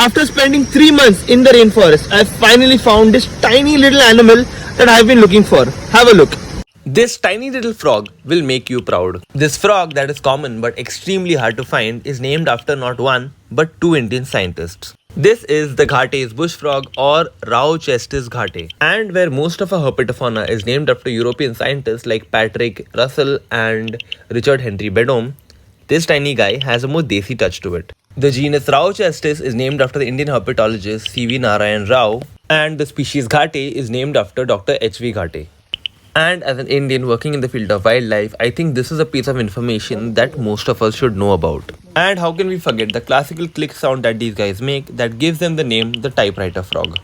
After spending 3 months in the rainforest, I finally found this tiny little animal that I've been looking for. Have a look. This tiny little frog will make you proud. This frog that is common but extremely hard to find is named after not one but two Indian scientists. This is the Ghate's bush frog or Rauchestis ghate, and where most of our herpetofauna is named after European scientists like Patrick Russell and Richard Henry Bedome, this tiny guy has a more desi touch to it. The genus Rauchestis is named after the Indian herpetologist C.V. Narayan Rao, and the species Ghate is named after Dr. H.V. Ghate. And as an Indian working in the field of wildlife, I think this is a piece of information that most of us should know about. And how can we forget the classical click sound that these guys make that gives them the name the typewriter frog.